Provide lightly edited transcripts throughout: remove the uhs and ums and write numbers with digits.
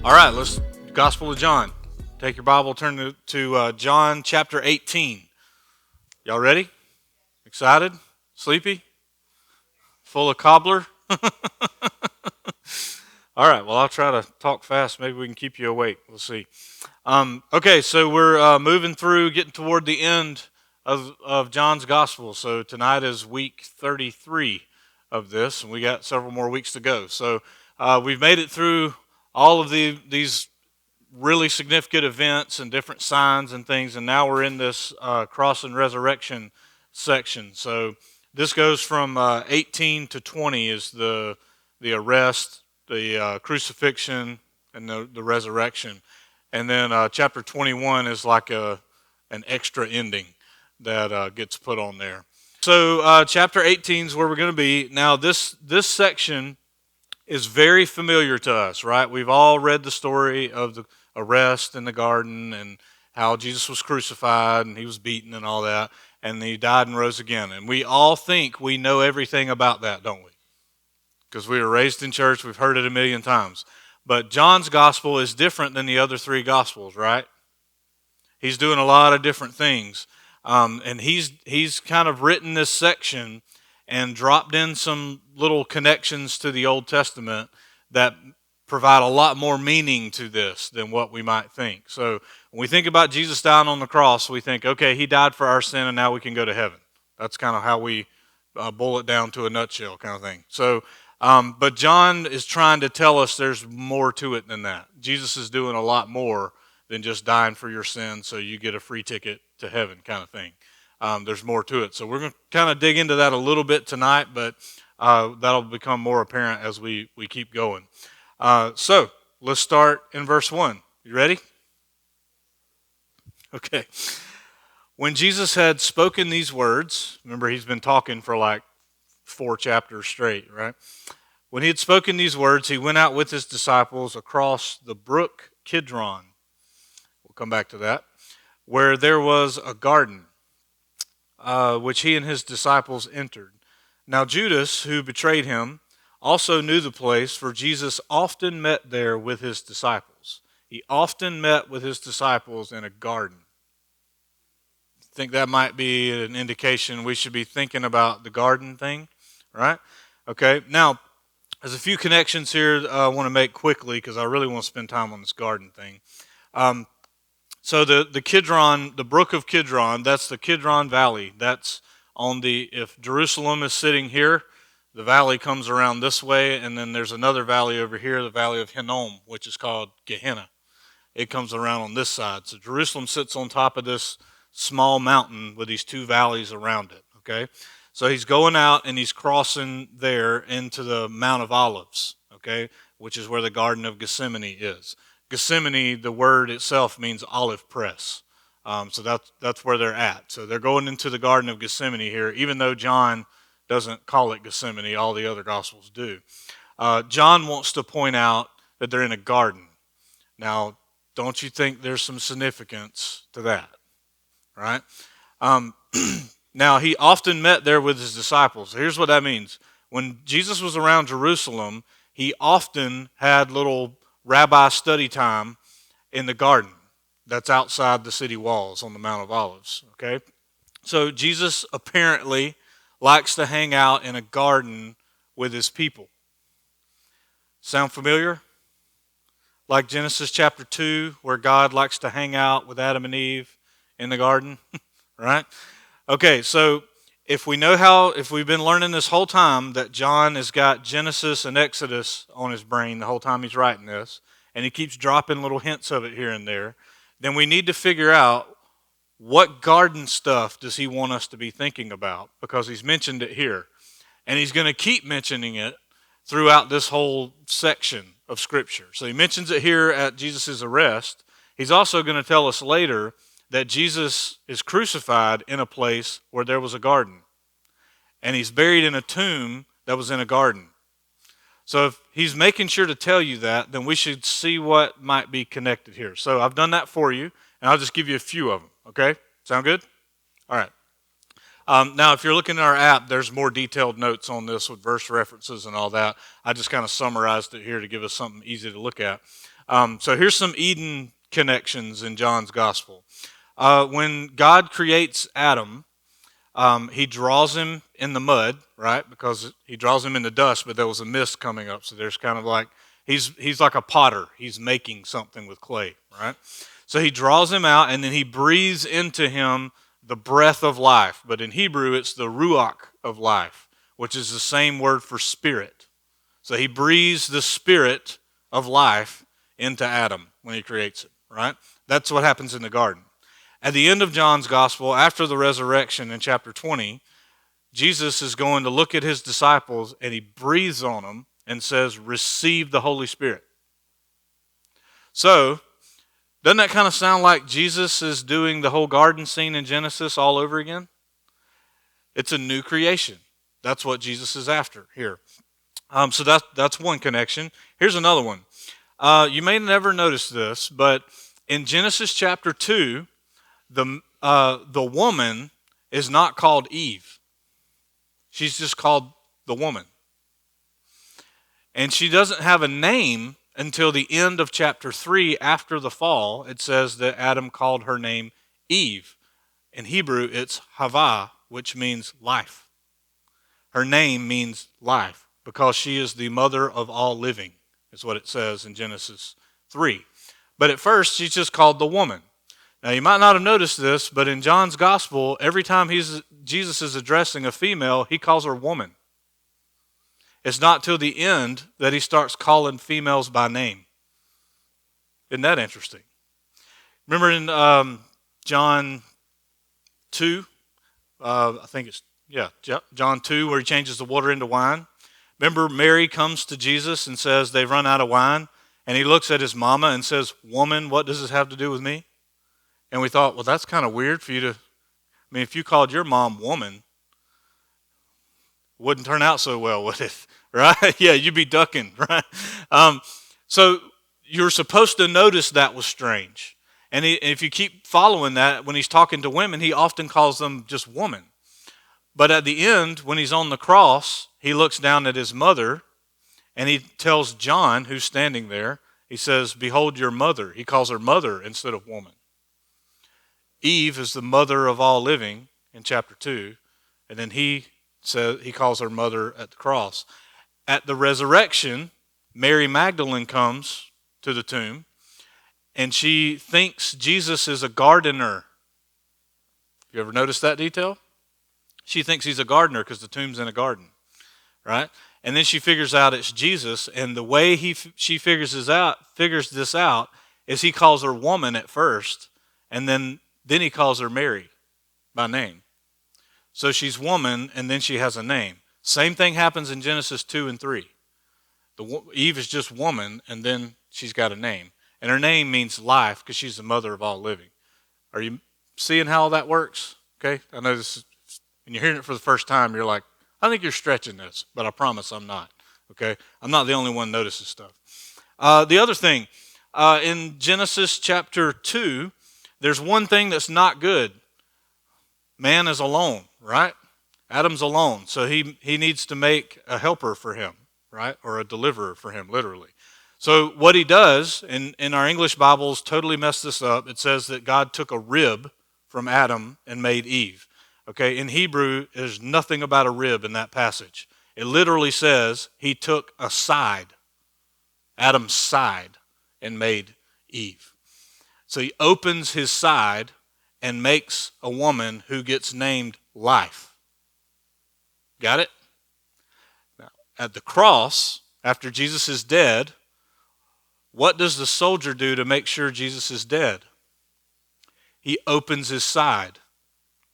All right, let's Gospel of John. Take your Bible, turn to John chapter 18. Y'all ready? Excited? Sleepy? Full of cobbler? All right, well, I'll try to talk fast. Maybe we can keep you awake. We'll see. Okay, so we're moving through, getting toward the end of John's Gospel. So tonight is week 33 of this, and we got several more weeks to go. So we've made it through all of these really significant events and different signs and things, and now we're in this cross and resurrection section. So this goes from 18 to 20 is the arrest, the crucifixion, and the resurrection. And then chapter 21 is like an extra ending that gets put on there. So chapter 18 is where we're going to be. Now this section is very familiar to us, right? We've all read the story of the arrest in the garden and how Jesus was crucified and he was beaten and all that, and he died and rose again. And we all think we know everything about that, don't we? Because we were raised in church, we've heard it a million times. But John's gospel is different than the other three gospels, right? He's doing a lot of different things. And he's kind of written this section and dropped in some little connections to the Old Testament that provide a lot more meaning to this than what we might think. So when we think about Jesus dying on the cross, we think, okay, he died for our sin and now we can go to heaven. That's kind of how we boil it down to a nutshell kind of thing. So, but John is trying to tell us there's more to it than that. Jesus is doing a lot more than just dying for your sins so you get a free ticket to heaven kind of thing. There's more to it. So we're going to kind of dig into that a little bit tonight, but that'll become more apparent as we keep going. So let's start in verse 1. You ready? Okay. When Jesus had spoken these words, remember he's been talking for like 4 chapters straight, right? When he had spoken these words, he went out with his disciples across the brook Kidron. We'll come back to that. Where there was a garden, which he and his disciples entered. Now Judas, who betrayed him, also knew the place, for Jesus often met there with his disciples. He often met with his disciples in a garden. I think that might be an indication we should be thinking about the garden thing, right? Okay, now, there's a few connections here I want to make quickly because I really want to spend time on this garden thing. So the Kidron, the brook of Kidron, that's the Kidron Valley. That's if Jerusalem is sitting here, the valley comes around this way, and then there's another valley over here, the valley of Hinnom, which is called Gehenna. It comes around on this side. So Jerusalem sits on top of this small mountain with these two valleys around it, okay? So he's going out and he's crossing there into the Mount of Olives, okay, which is where the Garden of Gethsemane is. Gethsemane, the word itself means olive press. So that's where they're at. So they're going into the Garden of Gethsemane here, even though John doesn't call it Gethsemane, all the other Gospels do. John wants to point out that they're in a garden. Now, don't you think there's some significance to that, right? Now, he often met there with his disciples. Here's what that means. When Jesus was around Jerusalem, he often had little rabbi study time in the garden that's outside the city walls on the Mount of Olives, okay? So Jesus apparently likes to hang out in a garden with his people. Sound familiar? Like Genesis chapter 2, where God likes to hang out with Adam and Eve in the garden, right? Okay, so if we've been learning this whole time that John has got Genesis and Exodus on his brain the whole time he's writing this, and he keeps dropping little hints of it here and there, then we need to figure out what garden stuff does he want us to be thinking about, because he's mentioned it here. And he's going to keep mentioning it throughout this whole section of Scripture. So he mentions it here at Jesus' arrest. He's also going to tell us later that Jesus is crucified in a place where there was a garden. And he's buried in a tomb that was in a garden. So if he's making sure to tell you that, then we should see what might be connected here. So I've done that for you, and I'll just give you a few of them, okay? Sound good? All right. Now, if you're looking at our app, there's more detailed notes on this with verse references and all that. I just kind of summarized it here to give us something easy to look at. So here's some Eden connections in John's gospel. When God creates Adam, he draws him in the mud, right? Because he draws him in the dust, but there was a mist coming up. So there's kind of like, he's like a potter. He's making something with clay, right? So he draws him out, and then he breathes into him the breath of life. But in Hebrew, it's the ruach of life, which is the same word for spirit. So he breathes the spirit of life into Adam when he creates it, right? That's what happens in the garden. At the end of John's gospel, after the resurrection in chapter 20, Jesus is going to look at his disciples and he breathes on them and says, receive the Holy Spirit. So, doesn't that kind of sound like Jesus is doing the whole garden scene in Genesis all over again? It's a new creation. That's what Jesus is after here. So that's one connection. Here's another one. You may never notice this, but in Genesis chapter 2, the woman is not called Eve. She's just called the woman. And she doesn't have a name until the end of chapter 3 after the fall. It says that Adam called her name Eve. In Hebrew, it's Havah, which means life. Her name means life because she is the mother of all living, is what it says in Genesis 3. But at first, she's just called the woman. Now, you might not have noticed this, but in John's gospel, every time Jesus is addressing a female, he calls her woman. It's not till the end that he starts calling females by name. Isn't that interesting? Remember in John 2, John 2, where he changes the water into wine. Remember, Mary comes to Jesus and says they've run out of wine, and he looks at his mama and says, woman, what does this have to do with me? And we thought, well, that's kind of weird for you to, if you called your mom woman, it wouldn't turn out so well, would it? Right? Yeah, you'd be ducking, right? So you're supposed to notice that was strange. And if you keep following that, when he's talking to women, he often calls them just woman. But at the end, when he's on the cross, he looks down at his mother, and he tells John, who's standing there, he says, behold your mother. He calls her mother instead of woman. Eve is the mother of all living in chapter 2, and then he calls her mother at the cross. At the resurrection, Mary Magdalene comes to the tomb, and she thinks Jesus is a gardener. You ever notice that detail? She thinks he's a gardener because the tomb's in a garden, right? And then she figures out it's Jesus, and the way she figures this out is he calls her woman at first, and then he calls her Mary by name. So she's woman, and then she has a name. Same thing happens in Genesis 2 and 3. Eve is just woman, and then she's got a name. And her name means life because she's the mother of all living. Are you seeing how that works? Okay? I know this when you're hearing it for the first time, you're like, I think you're stretching this, but I promise I'm not. Okay? I'm not the only one who notices stuff. The other thing, in Genesis chapter 2, there's one thing that's not good. Man is alone, right? Adam's alone, so he needs to make a helper for him, right? Or a deliverer for him, literally. So what he does, in our English Bibles totally messed this up, it says that God took a rib from Adam and made Eve. Okay, in Hebrew, there's nothing about a rib in that passage. It literally says he took a side, Adam's side, and made Eve. So he opens his side and makes a woman who gets named Life. Got it? Now, at the cross, after Jesus is dead, what does the soldier do to make sure Jesus is dead? He opens his side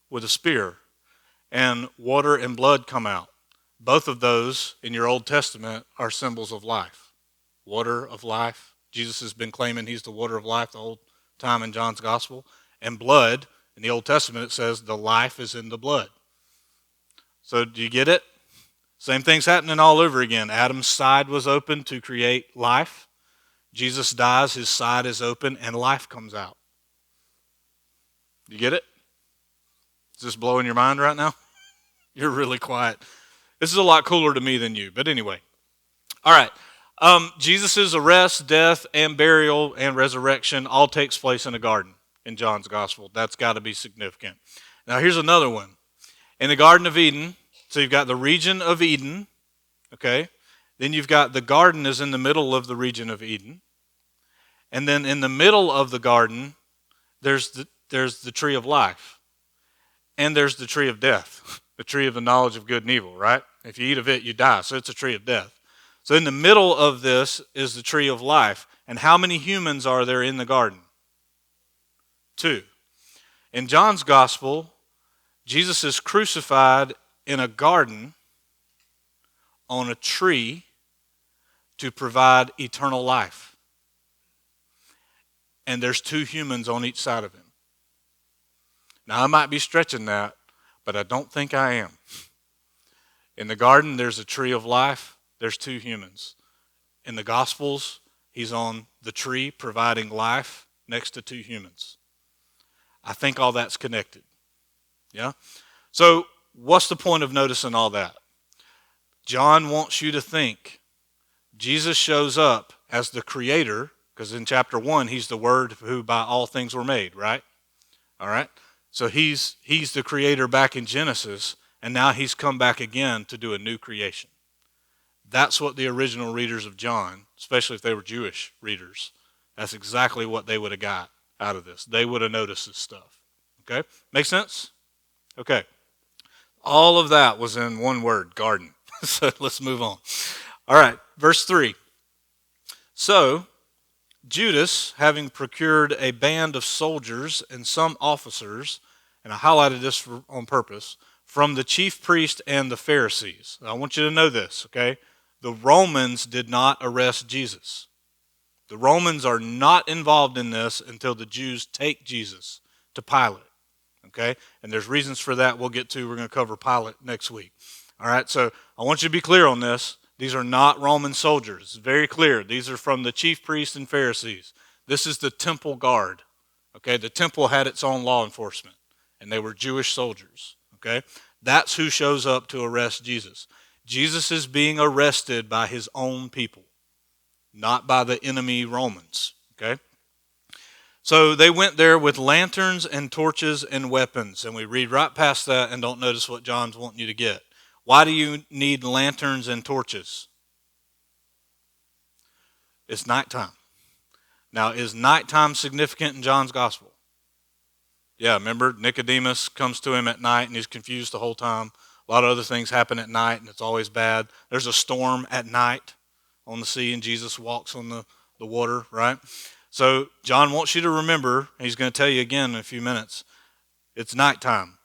with a spear, and water and blood come out. Both of those in your Old Testament are symbols of life. Water of life. Jesus has been claiming he's the water of life the whole time in John's gospel. And blood, in the Old Testament it says the life is in the blood. So do you get it? Same thing's happening all over again. Adam's side was open to create life. Jesus dies, his side is open, and life comes out. You get it? Is this blowing your mind right now? You're really quiet. This is a lot cooler to me than you, but anyway. All right. Jesus' arrest, death, and burial and resurrection all takes place in a garden in John's gospel. That's got to be significant. Now here's another one. In the Garden of Eden, so you've got the region of Eden, okay? Then you've got the garden is in the middle of the region of Eden. And then in the middle of the garden, there's the tree of life. And there's the tree of death, the tree of the knowledge of good and evil, right? If you eat of it, you die. So it's a tree of death. So in the middle of this is the tree of life. And how many humans are there in the garden? 2. In John's gospel, Jesus is crucified in a garden on a tree to provide eternal life. And there's 2 humans on each side of him. Now, I might be stretching that, but I don't think I am. In the garden, there's a tree of life. There's 2 humans. In the Gospels, he's on the tree providing life next to 2 humans. I think all that's connected. Yeah? So, what's the point of noticing all that? John wants you to think Jesus shows up as the creator, because in chapter 1, he's the Word who by all things were made, right? All right? So he's the creator back in Genesis, and now he's come back again to do a new creation. That's what the original readers of John, especially if they were Jewish readers, that's exactly what they would have got out of this. They would have noticed this stuff. Okay? Make sense? Okay. All of that was in one word, garden. So let's move on. All right, verse 3. So Judas, having procured a band of soldiers and some officers, and I highlighted this on purpose, from the chief priest and the Pharisees. I want you to know this, okay? The Romans did not arrest Jesus. The Romans are not involved in this until the Jews take Jesus to Pilate, okay? And there's reasons for that we'll get to. We're going to cover Pilate next week. All right, so I want you to be clear on this. These are not Roman soldiers. It's very clear. These are from the chief priests and Pharisees. This is the temple guard. Okay, the temple had its own law enforcement, and they were Jewish soldiers. Okay, that's who shows up to arrest Jesus. Jesus is being arrested by his own people, not by the enemy Romans. Okay, so they went there with lanterns and torches and weapons, and we read right past that and don't notice what John's wanting you to get. Why do you need lanterns and torches? It's nighttime. Now, is nighttime significant in John's gospel? Yeah, remember Nicodemus comes to him at night and he's confused the whole time. A lot of other things happen at night and it's always bad. There's a storm at night on the sea and Jesus walks on the water, right? So John wants you to remember, he's going to tell you again in a few minutes, it's nighttime.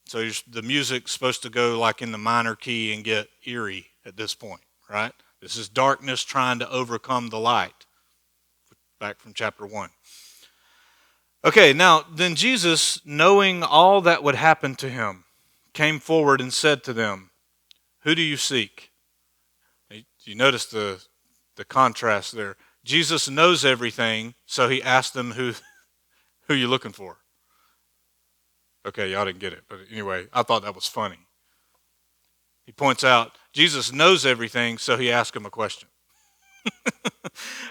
So the music's supposed to go like in the minor key and get eerie at this point, right? This is darkness trying to overcome the light. Back from chapter 1. Okay, now then Jesus, knowing all that would happen to him, came forward and said to them, "Who do you seek?" You notice the contrast there. Jesus knows everything, so he asked them, who you looking for? Okay, y'all didn't get it. But anyway, I thought that was funny. He points out, Jesus knows everything, so he asked him a question.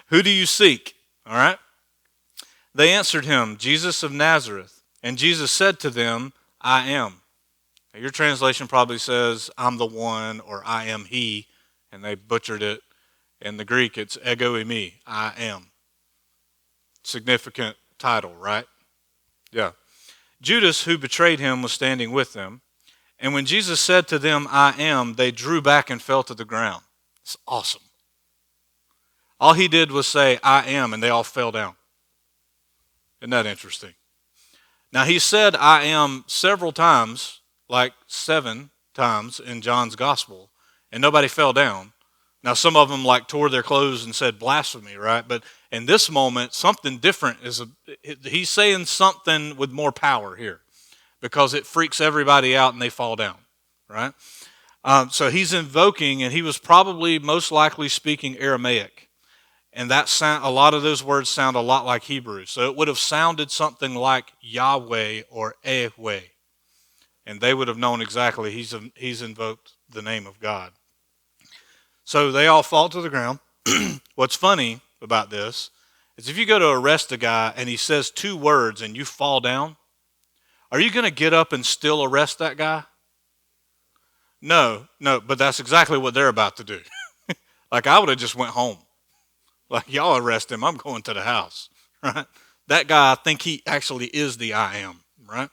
Who do you seek? All right? They answered him, Jesus of Nazareth. And Jesus said to them, I am. Now, your translation probably says, I'm the one, or I am he. And they butchered it. In the Greek, it's ego eimi, I am. Significant title, right? Yeah. Judas, who betrayed him, was standing with them. And when Jesus said to them, I am, they drew back and fell to the ground. It's awesome. All he did was say, I am, and they all fell down. Isn't that interesting? Now, he said, I am several times, like 7 times in John's gospel, and nobody fell down. Now, some of them like tore their clothes and said blasphemy, right? But in this moment, something different he's saying something with more power here because it freaks everybody out and they fall down, right? So he's invoking, and he was probably most likely speaking Aramaic. And a lot of those words sound a lot like Hebrew. So it would have sounded something like Yahweh or Ehweh. And they would have known exactly he's invoked the name of God. So they all fall to the ground. What's funny about this is if you go to arrest a guy and he says 2 words and you fall down, are you going to get up and still arrest that guy? No, but that's exactly what they're about to do. Like, I would have just went home. Like, y'all arrest him, I'm going to the house, right? That guy, I think he actually is the I am, right?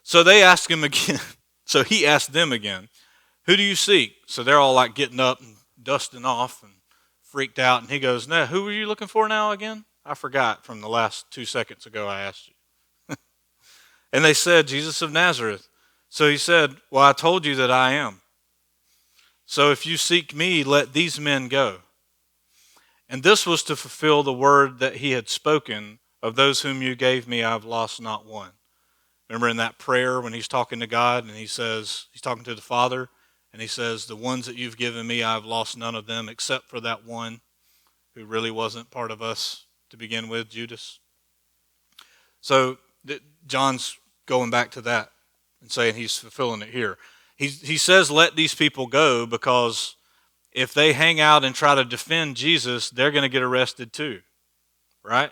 So they asked him again. So he asked them again, who do you seek? So they're all like getting up and dusting off and freaked out. And he goes, no, who were you looking for now again? I forgot from the last 2 seconds ago I asked you. And they said, Jesus of Nazareth. So he said, well, I told you that I am. So if you seek me, let these men go. And this was to fulfill the word that he had spoken, of those whom you gave me, I have lost not one. Remember in that prayer when he's talking to God and he says, he's talking to the Father, and he says, the ones that you've given me, I have lost none of them except for that one who really wasn't part of us to begin with, Judas. So John's going back to that and saying he's fulfilling it here. He says, let these people go, because if they hang out and try to defend Jesus, they're going to get arrested too, right?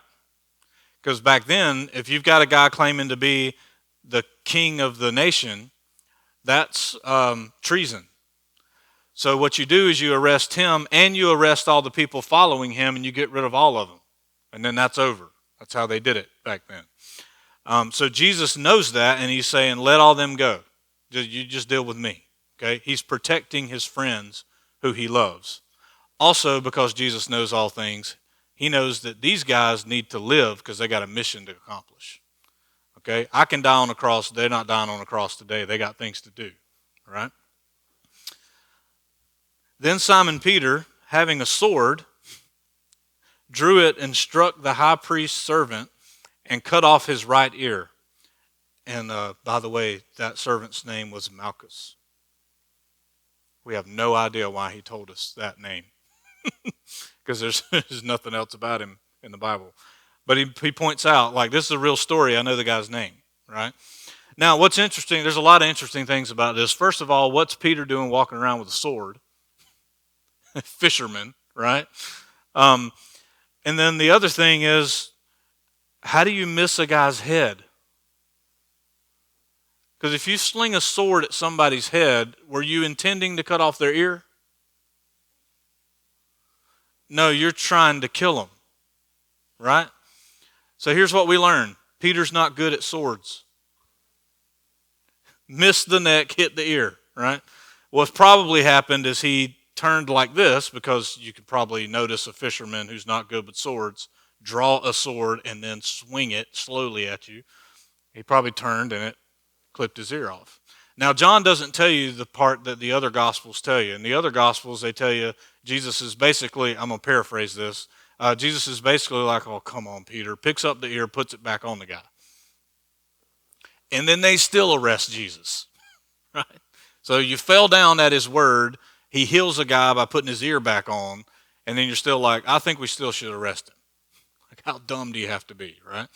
Because back then, if you've got a guy claiming to be the king of the nation, that's treason. So what you do is you arrest him and you arrest all the people following him, and you get rid of all of them. And then that's over. That's how they did it back then. So Jesus knows that, and he's saying, let all them go. You just deal with me. Okay? He's protecting his friends who he loves. Also, because Jesus knows all things, he knows that these guys need to live because they got a mission to accomplish. Okay? I can die on a cross. They're not dying on a cross today. They got things to do. Right? Then Simon Peter, having a sword, drew it and struck the high priest's servant and cut off his right ear. And by the way, that servant's name was Malchus. We have no idea why he told us that name, because there's nothing else about him in the Bible. But he points out, like, this is a real story. I know the guy's name, right? Now, what's interesting, there's a lot of interesting things about this. First of all, what's Peter doing walking around with a sword? Fisherman, right? And then the other thing is, how do you miss a guy's head? Because if you sling a sword at somebody's head, were you intending to cut off their ear? No, you're trying to kill them, right? So here's what we learn. Peter's not good at swords. Missed the neck, hit the ear, right? What's probably happened is he turned like this, because you could probably notice a fisherman who's not good with swords draw a sword and then swing it slowly at you. He probably turned and it clipped his ear off. Now, John doesn't tell you the part that the other Gospels tell you. In the other Gospels, they tell you Jesus is basically, I'm going to paraphrase this, Jesus is basically like, oh, come on, Peter, picks up the ear, puts it back on the guy. And then they still arrest Jesus, right? So you fell down at his word, he heals a guy by putting his ear back on, and then you're still like, I think we still should arrest him. Like, how dumb do you have to be, right?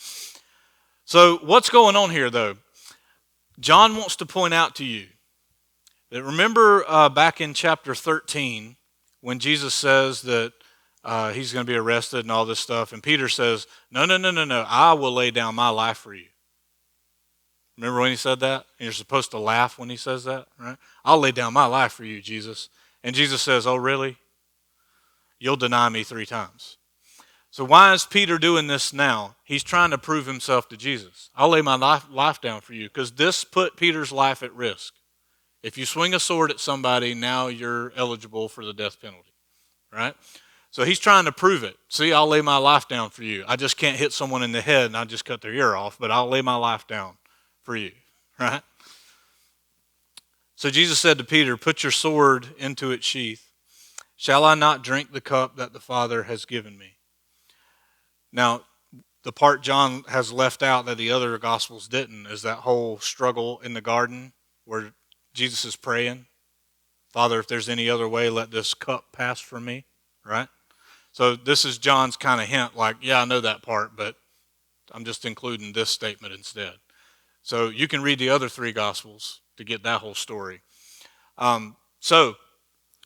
So what's going on here, though? John wants to point out to you that, remember back in chapter 13 when Jesus says that he's going to be arrested and all this stuff, and Peter says, no, I will lay down my life for you. Remember when he said that? And you're supposed to laugh when he says that, right? I'll lay down my life for you, Jesus. And Jesus says, oh, really? You'll deny me 3 times. So why is Peter doing this now? He's trying to prove himself to Jesus. I'll lay my life down for you, because this put Peter's life at risk. If you swing a sword at somebody, now you're eligible for the death penalty, right? So he's trying to prove it. See, I'll lay my life down for you. I just can't hit someone in the head and I'll just cut their ear off, but I'll lay my life down for you, right? So Jesus said to Peter, put your sword into its sheath. Shall I not drink the cup that the Father has given me? Now, the part John has left out that the other Gospels didn't is that whole struggle in the garden where Jesus is praying, Father, if there's any other way, let this cup pass from me, right? So this is John's kind of hint, like, yeah, I know that part, but I'm just including this statement instead. So you can read the other 3 Gospels to get that whole story. So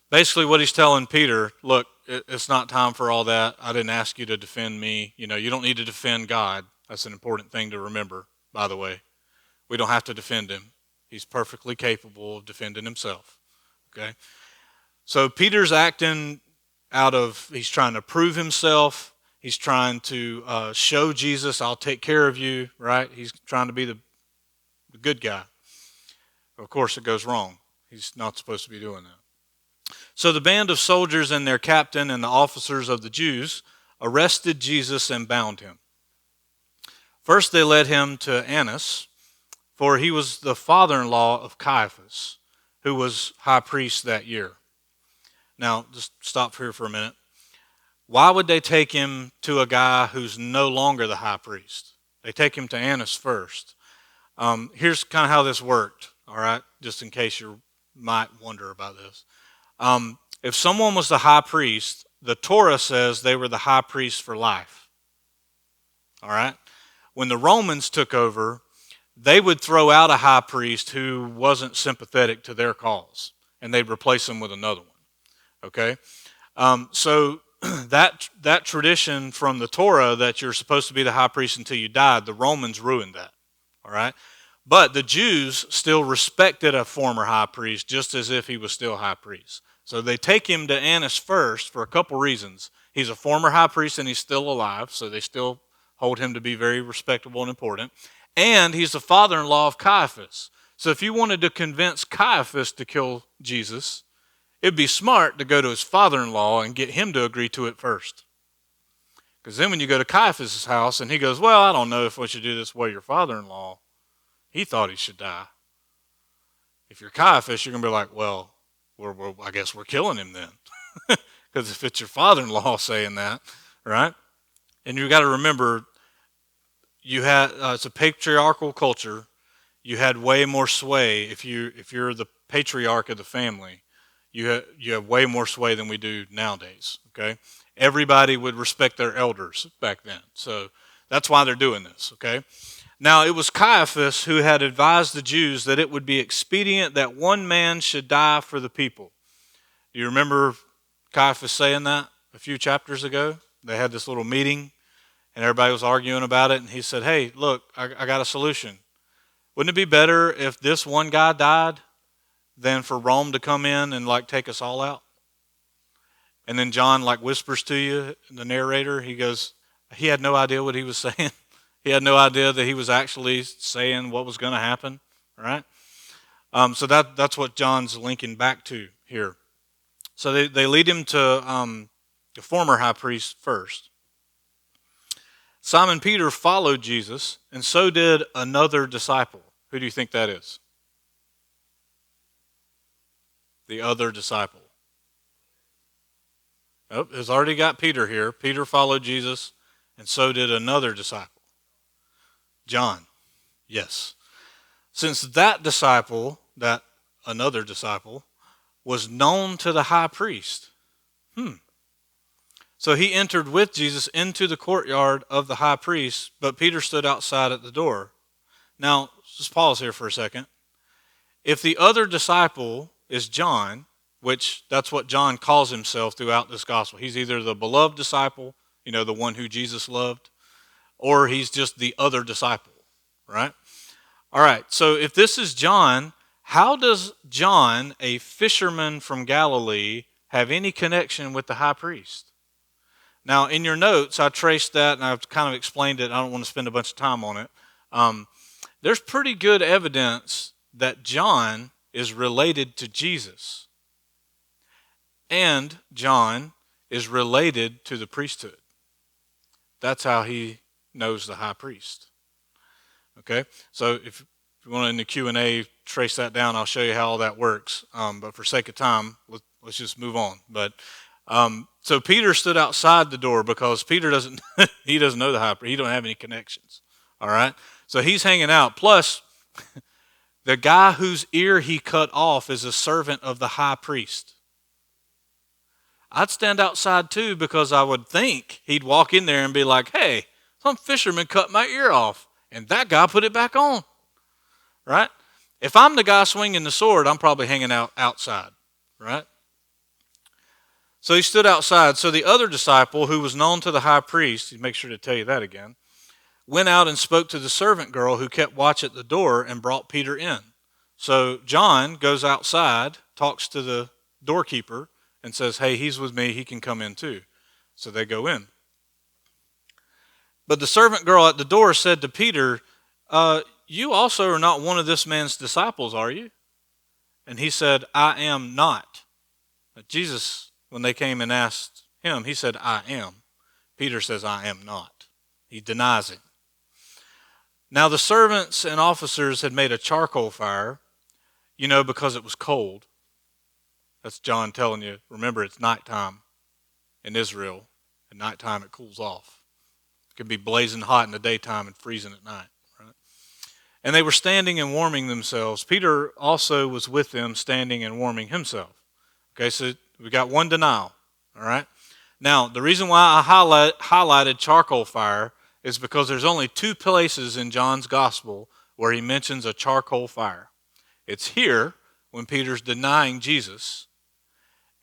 basically what he's telling Peter, look, it's not time for all that. I didn't ask you to defend me. You don't need to defend God. That's an important thing to remember, by the way. We don't have to defend him. He's perfectly capable of defending himself. Okay? So Peter's acting he's trying to prove himself. He's trying to show Jesus, I'll take care of you, right? He's trying to be the good guy. Of course, it goes wrong. He's not supposed to be doing that. So the band of soldiers and their captain and the officers of the Jews arrested Jesus and bound him. First, they led him to Annas, for he was the father-in-law of Caiaphas, who was high priest that year. Now, just stop here for a minute. Why would they take him to a guy who's no longer the high priest? They take him to Annas first. Here's kind of how this worked, all right, just in case you might wonder about this. If someone was the high priest, the Torah says they were the high priest for life, all right? When the Romans took over, they would throw out a high priest who wasn't sympathetic to their cause, and they'd replace him with another one, okay? So that tradition from the Torah that you're supposed to be the high priest until you died, the Romans ruined that, all right? But the Jews still respected a former high priest just as if he was still high priest. So they take him to Annas first for a couple reasons. He's a former high priest and he's still alive, so they still hold him to be very respectable and important. And he's the father-in-law of Caiaphas. So if you wanted to convince Caiaphas to kill Jesus, it'd be smart to go to his father-in-law and get him to agree to it first. Because then when you go to Caiaphas' house and he goes, well, I don't know if we should do this way, your father-in-law, he thought he should die. If you're Caiaphas, you're going to be like, well, I guess we're killing him then. Because if it's your father-in-law saying that, right? And you got to remember, it's a patriarchal culture. You had way more sway. If you're the patriarch of the family, you have way more sway than we do nowadays. Okay, everybody would respect their elders back then, so that's why they're doing this. Okay, now it was Caiaphas who had advised the Jews that it would be expedient that one man should die for the people. Do you remember Caiaphas saying that a few chapters ago? They had this little meeting, and everybody was arguing about it, and he said, hey, look, I got a solution. Wouldn't it be better if this one guy died than for Rome to come in and take us all out? And then John whispers to you, the narrator, he goes, he had no idea what he was saying. He had no idea that he was actually saying what was going to happen, right? So that's what John's linking back to here. So they lead him to the former high priest first. Simon Peter followed Jesus, and so did another disciple. Who do you think that is? The other disciple. Oh, it's already got Peter here. Peter followed Jesus, and so did another disciple. John. Yes. Since that another disciple, was known to the high priest. So he entered with Jesus into the courtyard of the high priest, but Peter stood outside at the door. Now, just pause here for a second. If the other disciple is John, which that's what John calls himself throughout this gospel, he's either the beloved disciple, the one who Jesus loved, or he's just the other disciple, right? All right, so if this is John, how does John, a fisherman from Galilee, have any connection with the high priest? Now, in your notes, I traced that, and I've kind of explained it. I don't want to spend a bunch of time on it. There's pretty good evidence that John is related to Jesus. And John is related to the priesthood. That's how he knows the high priest. Okay? So if you want in the Q&A trace that down, I'll show you how all that works. But for sake of time, let's just move on. But so Peter stood outside the door because Peter doesn't know the high priest. He don't have any connections. All right? So he's hanging out. Plus, the guy whose ear he cut off is a servant of the high priest. I'd stand outside too because I would think he'd walk in there and be like, hey, some fisherman cut my ear off and that guy put it back on. Right? If I'm the guy swinging the sword, I'm probably hanging out outside. Right? So he stood outside. So the other disciple, who was known to the high priest, make sure to tell you that again, went out and spoke to the servant girl who kept watch at the door and brought Peter in. So John goes outside, talks to the doorkeeper, and says, hey, he's with me, he can come in too. So they go in. But the servant girl at the door said to Peter, you also are not one of this man's disciples, are you? And he said, I am not. But Jesus, when they came and asked him, he said, I am. Peter says, I am not. He denies it. Now the servants and officers had made a charcoal fire, because it was cold. That's John telling you, remember, it's nighttime in Israel. At nighttime it cools off. It can be blazing hot in the daytime and freezing at night. Right? And they were standing and warming themselves. Peter also was with them, standing and warming himself. Okay, so we got one denial. All right. Now, the reason why I highlighted charcoal fire is because there's only two places in John's gospel where he mentions a charcoal fire. It's here when Peter's denying Jesus.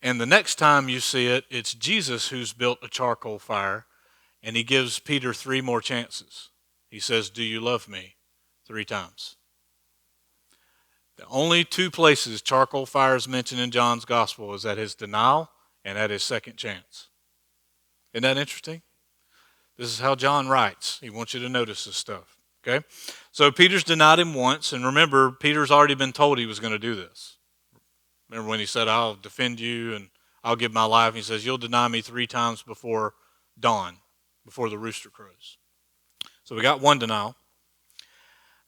And the next time you see it, it's Jesus who's built a charcoal fire, and he gives Peter 3 more chances. He says, do you love me? 3 times. The only 2 places charcoal fire is mentioned in John's gospel is at his denial and at his second chance. Isn't that interesting? This is how John writes. He wants you to notice this stuff. Okay? So Peter's denied him once, and remember, Peter's already been told he was going to do this. Remember when he said, I'll defend you and I'll give my life. He says, you'll deny me 3 times before dawn, before the rooster crows. So we got one denial.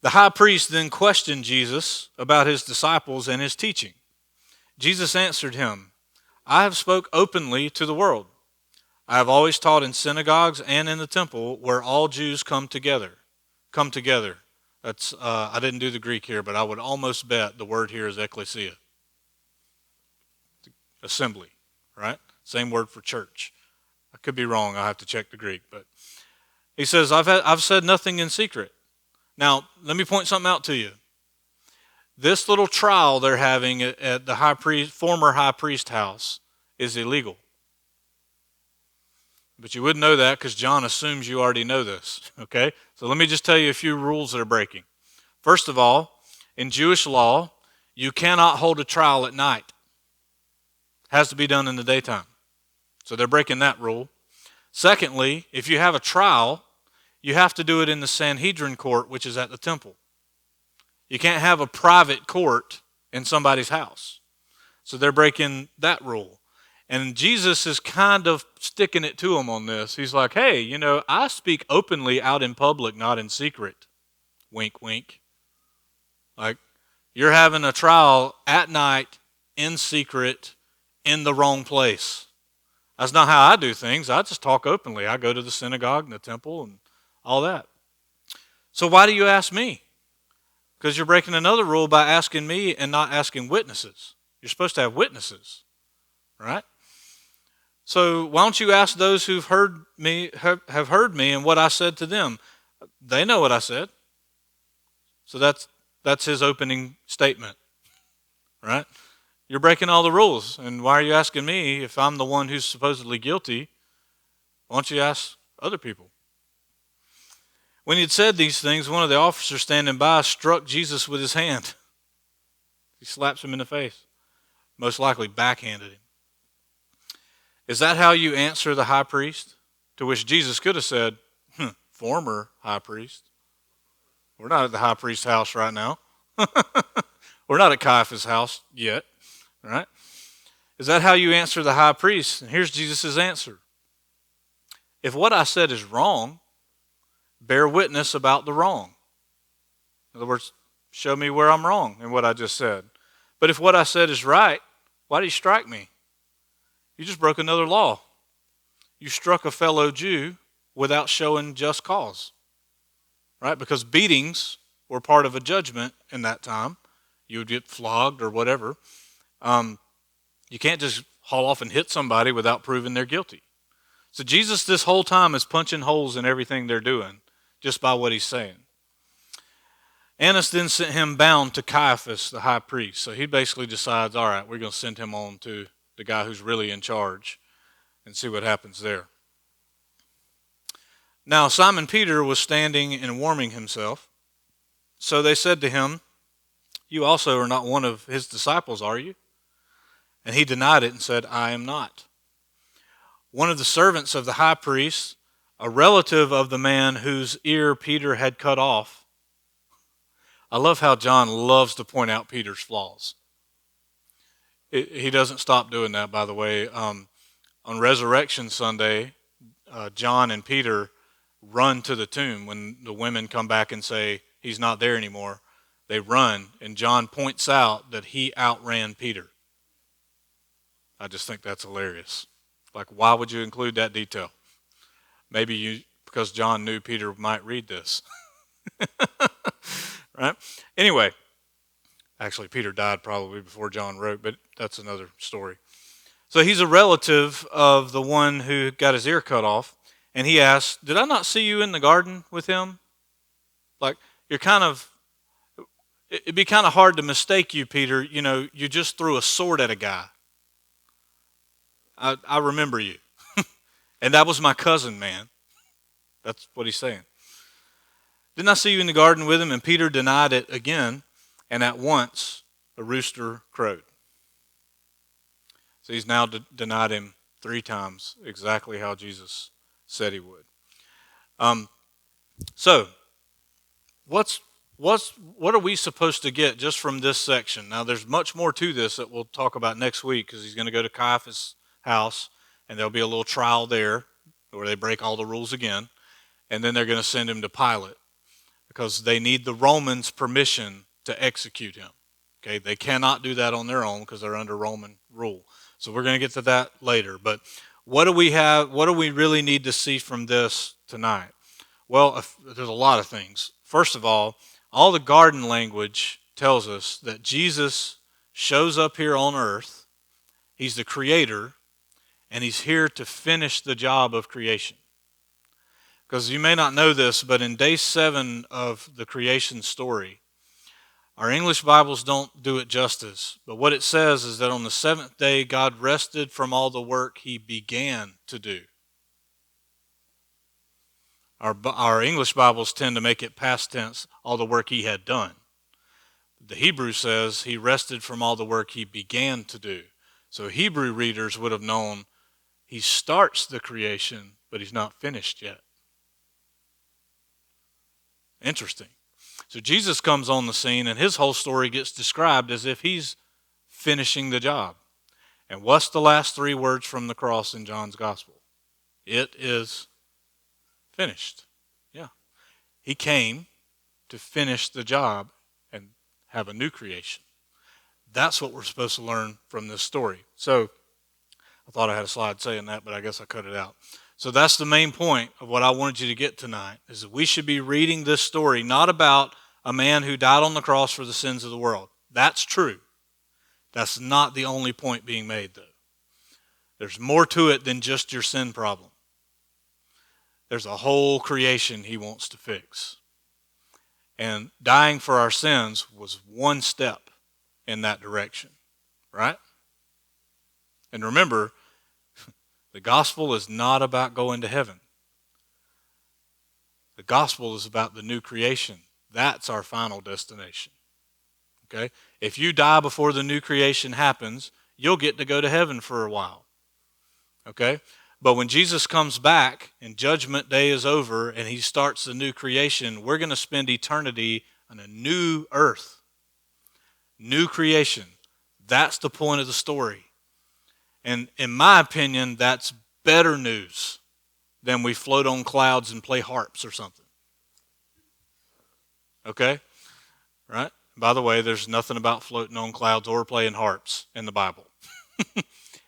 The high priest then questioned Jesus about his disciples and his teaching. Jesus answered him, I have spoke openly to the world. I have always taught in synagogues and in the temple where all Jews come together. Come together. That's I didn't do the Greek here, but I would almost bet the word here is ecclesia. Assembly, right? Same word for church. I could be wrong. I'll have to check the Greek. But he says, I've said nothing in secret. Now, let me point something out to you. This little trial they're having at the former high priest house is illegal. But you wouldn't know that because John assumes you already know this, okay? So let me just tell you a few rules they're breaking. First of all, in Jewish law, you cannot hold a trial at night. It has to be done in the daytime. So they're breaking that rule. Secondly, if you have a trial, you have to do it in the Sanhedrin court, which is at the temple. You can't have a private court in somebody's house. So they're breaking that rule. And Jesus is kind of sticking it to them on this. He's like, hey, I speak openly out in public, not in secret. Wink, wink. Like, you're having a trial at night, in secret, in the wrong place. That's not how I do things. I just talk openly. I go to the synagogue and the temple and all that. So why do you ask me? Because you're breaking another rule by asking me and not asking witnesses. You're supposed to have witnesses, right? So why don't you ask those who've heard me, have heard me and what I said to them? They know what I said. So that's his opening statement, right? You're breaking all the rules. And why are you asking me if I'm the one who's supposedly guilty? Why don't you ask other people? When he had said these things, one of the officers standing by struck Jesus with his hand. He slaps him in the face. Most likely backhanded him. Is that how you answer the high priest? To which Jesus could have said, former high priest. We're not at the high priest's house right now. We're not at Caiaphas' house yet. Right? Is that how you answer the high priest? And here's Jesus' answer. If what I said is wrong, bear witness about the wrong. In other words, show me where I'm wrong in what I just said. But if what I said is right, why do you strike me? You just broke another law. You struck a fellow Jew without showing just cause. Right? Because beatings were part of a judgment in that time. You would get flogged or whatever. You can't just haul off and hit somebody without proving they're guilty. So Jesus this whole time is punching holes in everything they're doing just by what he's saying. Annas then sent him bound to Caiaphas, the high priest. So he basically decides, all right, we're going to send him on to the guy who's really in charge. and see what happens there. Now Simon Peter was standing and warming himself. So they said to him, "You also are not one of his disciples, are you?" And he denied it and said, "I am not." One of the servants of the high priest, a relative of the man whose ear Peter had cut off. I love how John loves to point out Peter's flaws. He doesn't stop doing that, by the way. On Resurrection Sunday, John and Peter run to the tomb when the women come back and say he's not there anymore. They run, and John points out that he outran Peter. I just think that's hilarious. Like, why would you include that detail? Because John knew Peter might read this. Right? Anyway, actually, Peter died probably before John wrote, but that's another story. So he's a relative of the one who got his ear cut off, and he asked, "Did I not see you in the garden with him?" Like, it'd be kind of hard to mistake you, Peter. You know, you just threw a sword at a guy. I remember you. And that was my cousin, man. That's what he's saying. "Didn't I see you in the garden with him?" And Peter denied it again, and at once a rooster crowed. So he's now denied him 3 times, exactly how Jesus said he would. So, what are we supposed to get just from this section? Now, there's much more to this that we'll talk about next week, because he's going to go to Caiaphas' house, and there'll be a little trial there where they break all the rules again, and then they're going to send him to Pilate, because they need the Romans' permission to execute him. Okay, they cannot do that on their own because they're under Roman rule. So we're going to get to that later. But what do we have? What do we really need to see from this tonight? Well, there's a lot of things. First of all the garden language tells us that Jesus shows up here on earth. He's the creator, and he's here to finish the job of creation. Because you may not know this, but in day 7 of the creation story, our English Bibles don't do it justice. But what it says is that on the 7th day, God rested from all the work he began to do. Our English Bibles tend to make it past tense, all the work he had done. The Hebrew says he rested from all the work he began to do. So Hebrew readers would have known he starts the creation, but he's not finished yet. Interesting. So Jesus comes on the scene, and his whole story gets described as if he's finishing the job. And what's the last 3 words from the cross in John's gospel? It is finished. Yeah. He came to finish the job and have a new creation. That's what we're supposed to learn from this story. So I thought I had a slide saying that, but I guess I cut it out. So that's the main point of what I wanted you to get tonight, is that we should be reading this story not about a man who died on the cross for the sins of the world. That's true. That's not the only point being made, though. There's more to it than just your sin problem. There's a whole creation he wants to fix. And dying for our sins was one step in that direction, right? And remember, the gospel is not about going to heaven. The gospel is about the new creation. That's our final destination. Okay? If you die before the new creation happens, you'll get to go to heaven for a while. Okay? But when Jesus comes back and judgment day is over and he starts the new creation, we're going to spend eternity on a new earth. New creation. That's the point of the story. And in my opinion, that's better news than we float on clouds and play harps or something. Okay? Right? By the way, there's nothing about floating on clouds or playing harps in the Bible.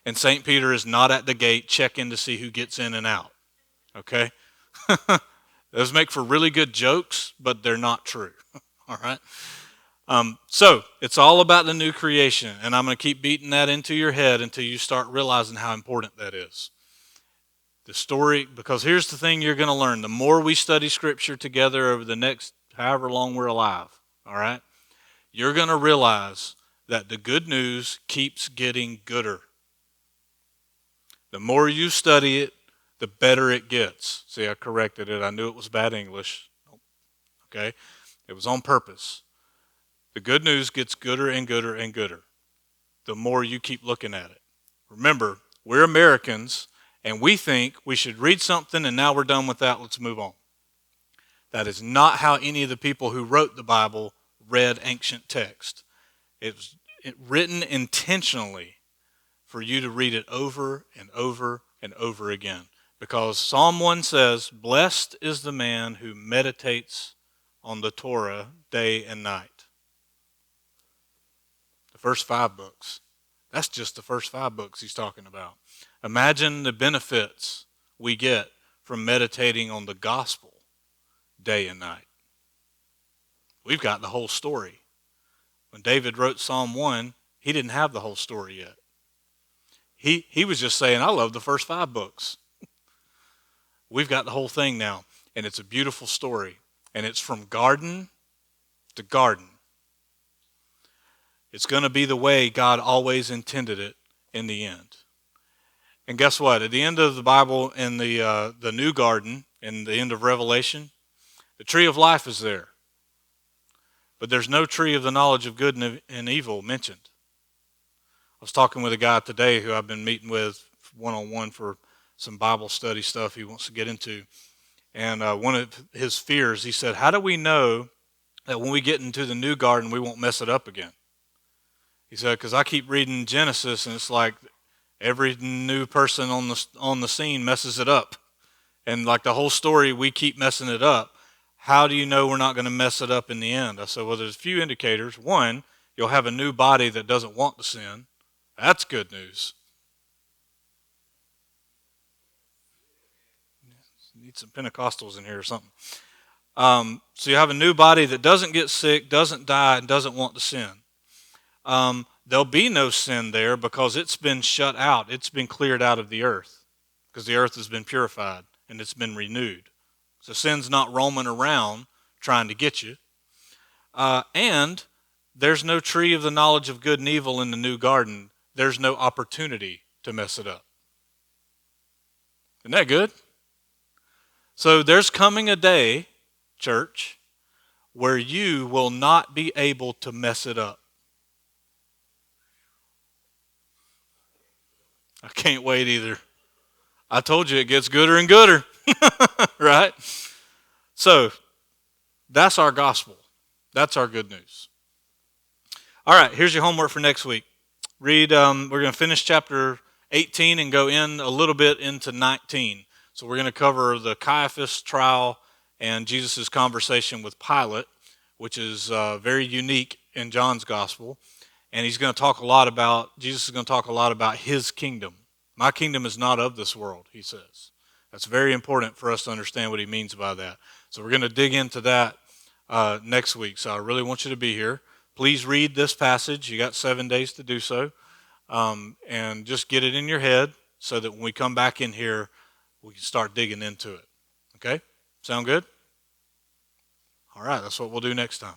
And St. Peter is not at the gate checking to see who gets in and out. Okay? Those make for really good jokes, but they're not true. All right? So, it's all about the new creation, and I'm going to keep beating that into your head until you start realizing how important that is. The story, because here's the thing you're going to learn. The more we study Scripture together over the next however long we're alive, all right, you're going to realize that the good news keeps getting gooder. The more you study it, the better it gets. See, I corrected it. I knew it was bad English. Okay? It was on purpose. The good news gets gooder and gooder and gooder the more you keep looking at it. Remember, we're Americans, and we think we should read something and now we're done with that, let's move on. That is not how any of the people who wrote the Bible read ancient text. It was written intentionally for you to read it over and over and over again. Because Psalm 1 says, "Blessed is the man who meditates on the Torah day and night." The first 5 books. That's just the first 5 books he's talking about. Imagine the benefits we get from meditating on the gospel day and night. We've got the whole story. When David wrote Psalm 1, he didn't have the whole story yet. He was just saying, I love the first 5 books. We've got the whole thing now, and it's a beautiful story. And it's from garden to garden. It's going to be the way God always intended it in the end. And guess what? At the end of the Bible, in the new garden, in the end of Revelation, the tree of life is there. But there's no tree of the knowledge of good and evil mentioned. I was talking with a guy today who I've been meeting with one-on-one for some Bible study stuff he wants to get into. And one of his fears, he said, how do we know that when we get into the new garden, we won't mess it up again? He said, because I keep reading Genesis, and it's like every new person on the scene messes it up. And like the whole story, we keep messing it up. How do you know we're not going to mess it up in the end? I said, well, there's a few indicators. One, you'll have a new body that doesn't want to sin. That's good news. Need some Pentecostals in here or something. So you have a new body that doesn't get sick, doesn't die, and doesn't want to sin. There'll be no sin there because it's been shut out. It's been cleared out of the earth because the earth has been purified and it's been renewed. So sin's not roaming around trying to get you. And there's no tree of the knowledge of good and evil in the new garden. There's no opportunity to mess it up. Isn't that good? So there's coming a day, church, where you will not be able to mess it up. I can't wait either. I told you it gets gooder and gooder, right? So that's our gospel. That's our good news. All right, here's your homework for next week. Read, we're going to finish chapter 18 and go in a little bit into 19. So we're going to cover the Caiaphas trial and Jesus' conversation with Pilate, which is very unique in John's gospel. And Jesus is going to talk a lot about his kingdom. My kingdom is not of this world, he says. That's very important for us to understand what he means by that. So we're going to dig into that next week. So I really want you to be here. Please read this passage. You got 7 days to do so. And just get it in your head so that when we come back in here, we can start digging into it. Okay? Sound good? All right, that's what we'll do next time.